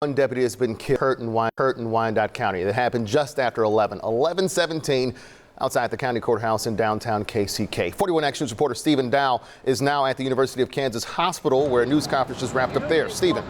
One deputy has been killed hurt in Wyandotte County. That happened just after 11:17 outside the county courthouse in downtown KCK. 41 Action News reporter Stephen Dow is now at the University of Kansas Hospital where a news conference just wrapped up there. Stephen.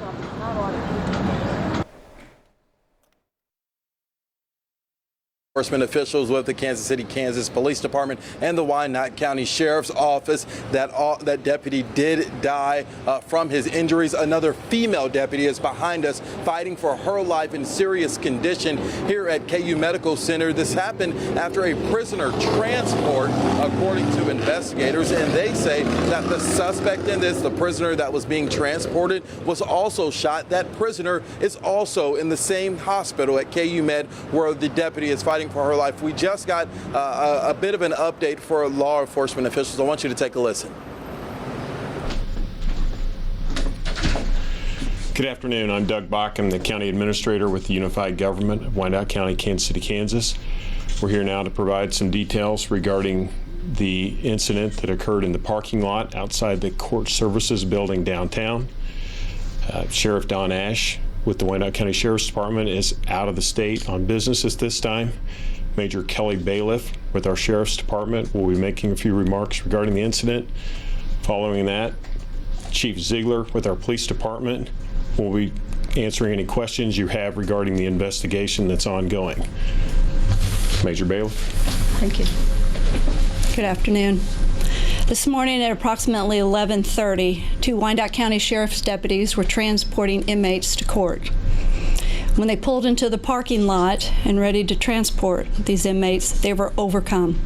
Enforcement officials with the Kansas City, Kansas Police Department and the Wyandotte County Sheriff's Office that deputy did die from his injuries. Another female deputy is behind us fighting for her life in serious condition here at KU Medical Center. This happened after a prisoner transport, according to investigators, and they say that the suspect in this, the prisoner that was being transported, was also shot. That prisoner is also in the same hospital at KU Med where the deputy is fighting for her life. We just got a bit of an update for law enforcement officials. I want you to take a listen. Good afternoon. I'm Doug Bach. I'm the County Administrator with the Unified Government of Wyandotte County, Kansas City, Kansas. We're here now to provide some details regarding the incident that occurred in the parking lot outside the Court Services building downtown. Sheriff Don Ash with the Wyandotte County Sheriff's Department is out of the state on business at this time. Major Kelly Bailiff with our Sheriff's Department will be making a few remarks regarding the incident. Following that, Chief Ziegler with our Police Department will be answering any questions you have regarding the investigation that's ongoing. Major Bailiff. Thank you. Good afternoon. This morning at approximately 11:30, two Wyandotte County Sheriff's deputies were transporting inmates to court. When they pulled into the parking lot and ready to transport these inmates, they were overcome.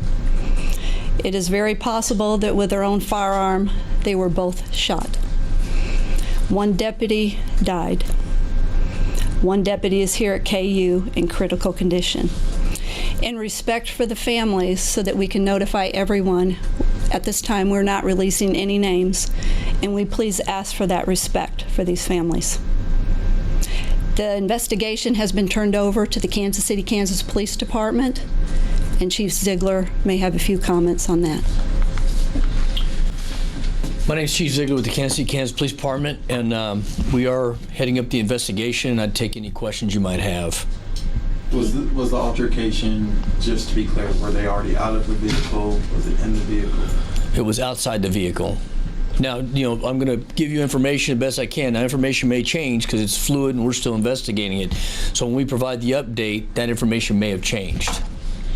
It is very possible that with their own firearm, they were both shot. One deputy died. One deputy is here at KU in critical condition. In respect for the families, so that we can notify everyone, at this time we're not releasing any names, and we please ask for that respect for these families. The investigation has been turned over to the Kansas City, Kansas Police Department, and Chief Ziegler may have a few comments on that. My name is Chief Ziegler with the Kansas City, Kansas Police Department, and we are heading up the investigation, and I'd take any questions you might have. Was the altercation, just to be clear, were they already out of the vehicle? Was it in the vehicle? It was outside the vehicle. Now, I'm going to give you information the best I can. That information may change because it's fluid and we're still investigating it. So when we provide the update, that information may have changed.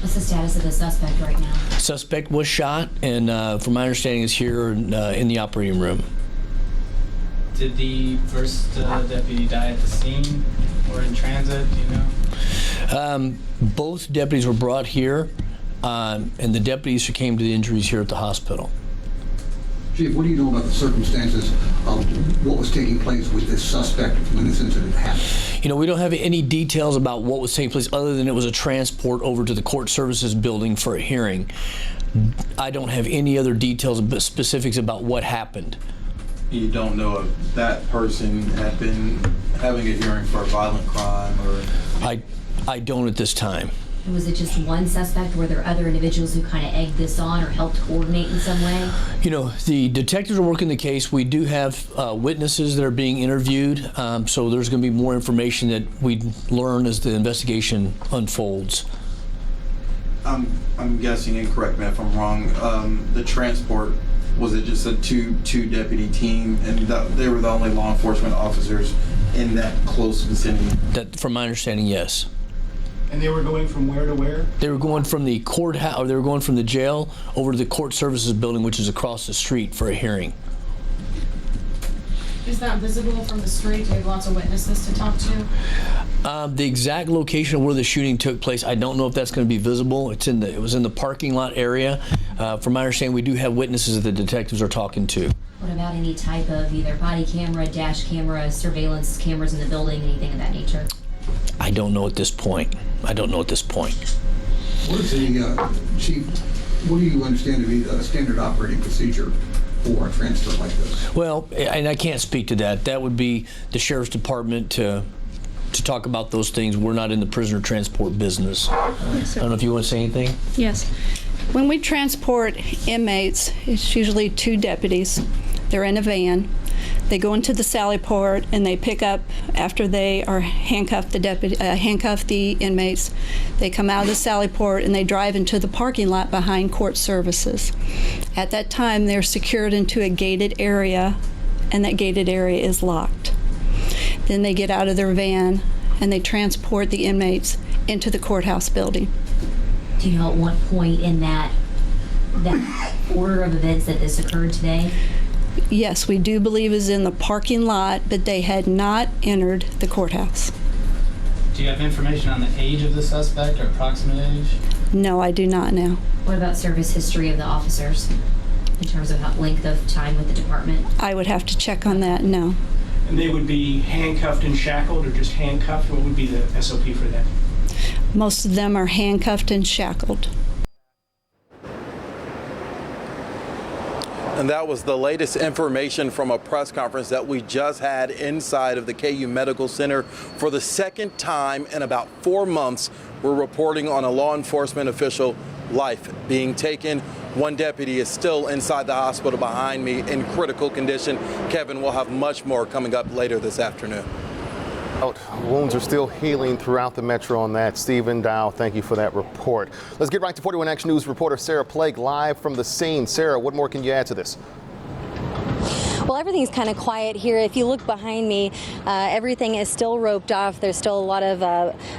What's the status of the suspect right now? Suspect was shot, and from my understanding is here in the operating room. Did the first deputy die at the scene or in transit, do you know? Both deputies were brought here, and the deputies who came to the injuries here at the hospital. Chief, what do you know about the circumstances of what was taking place with this suspect when this incident happened? We don't have any details about what was taking place other than it was a transport over to the Court Services building for a hearing. I don't have any other details, specifics about what happened. You don't know if that person had been having a hearing for a violent crime or... I don't at this time. Was it just one suspect? Were there other individuals who kind of egged this on or helped coordinate in some way? The detectives are working the case. We do have witnesses that are being interviewed, so there's going to be more information that we learn as the investigation unfolds. I'm guessing, and correct me if I'm wrong, the transport, was it just a two deputy team and they were the only law enforcement officers in that close vicinity? That, from my understanding, yes. And they were going from where to where? They were going from the courthouse, or they were going from the jail over to the Court Services building, which is across the street, for a hearing. Is that visible from the street? Do you have lots of witnesses to talk to? The exact location of where the shooting took place, I don't know if that's going to be visible. It was in the parking lot area. From my understanding, we do have witnesses that the detectives are talking to. What about any type of either body camera, dash camera, surveillance cameras in the building, anything of that nature? I don't know at this point. What What is the, Chief, what do you understand to be the standard operating procedure for a transfer like this? Well, and I can't speak to that. That would be the Sheriff's Department to talk about those things. We're not in the prisoner transport business. Yes, I don't know if you want to say anything? Yes. When we transport inmates, it's usually two deputies. They're in a van. They go into the Sally Port and they pick up, after they are handcuffed the inmates. They come out of the Sally Port and they drive into the parking lot behind court services. At that time, they're secured into a gated area, and that gated area is locked. Then they get out of their van and they transport the inmates into the courthouse building. Do you know at what point in that order of events that this occurred today? Yes, we do believe is in the parking lot, but they had not entered the courthouse. Do you have information on the age of the suspect or approximate age? No, I do not know. What about service history of the officers in terms of length of time with the department? I would have to check on that, no. And they would be handcuffed and shackled, or just handcuffed? What would be the SOP for that? Most of them are handcuffed and shackled. And that was the latest information from a press conference that we just had inside of the KU Medical Center. For the second time in about 4 months, we're reporting on a law enforcement official life being taken. One deputy is still inside the hospital behind me in critical condition. Kevin, we'll have much more coming up later this afternoon. Wounds are still healing throughout the metro on that. Stephen Dow, thank you for that report. Let's get right to 41 Action News reporter Sarah Plague live from the scene. Sarah, what more can you add to this? Well, everything's kind of quiet here. If you look behind me, everything is still roped off. There's still a lot of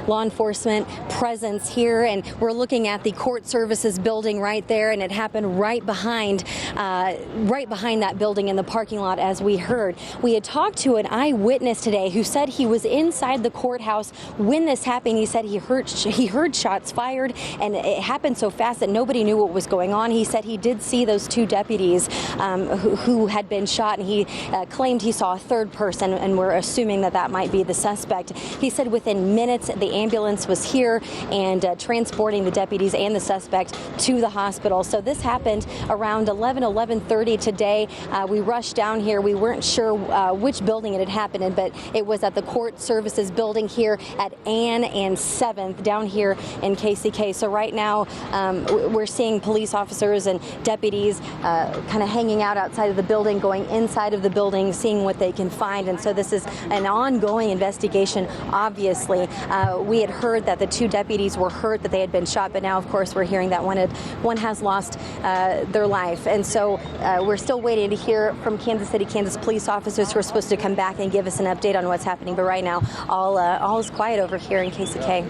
law enforcement presence here, and we're looking at the court services building right there, and it happened right behind that building in the parking lot, as we heard. We had talked to an eyewitness today who said he was inside the courthouse when this happened. He said he heard shots fired, and it happened so fast that nobody knew what was going on. He said he did see those two deputies who had been shot, and he claimed he saw a third person, and we're assuming that might be the suspect. He said within minutes the ambulance was here and transporting the deputies and the suspect to the hospital. So this happened around 11:30 today. We rushed down here. We weren't sure which building it had happened in, but it was at the court services building here at Ann and 7th down here in KCK. So right now we're seeing police officers and deputies kind of hanging out outside of the building, going inside of the building, seeing what they can find. And so this is an ongoing investigation, obviously. We had heard that the two deputies were hurt, that they had been shot, but now, of course, we're hearing that one has lost their life. And so we're still waiting to hear from Kansas City, Kansas police officers who are supposed to come back and give us an update on what's happening. But right now, all is quiet over here in KCK.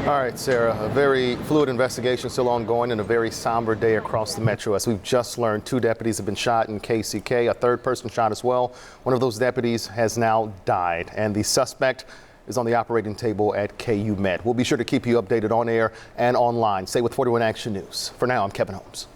All right, Sarah, a very fluid investigation still ongoing and a very somber day across the metro. As we've just learned, 2 deputies have been shot in KCK, a third person shot as well. One of those deputies has now died, and the suspect is on the operating table at KU Med. We'll be sure to keep you updated on air and online. Stay with 41 Action News. For now, I'm Kevin Holmes.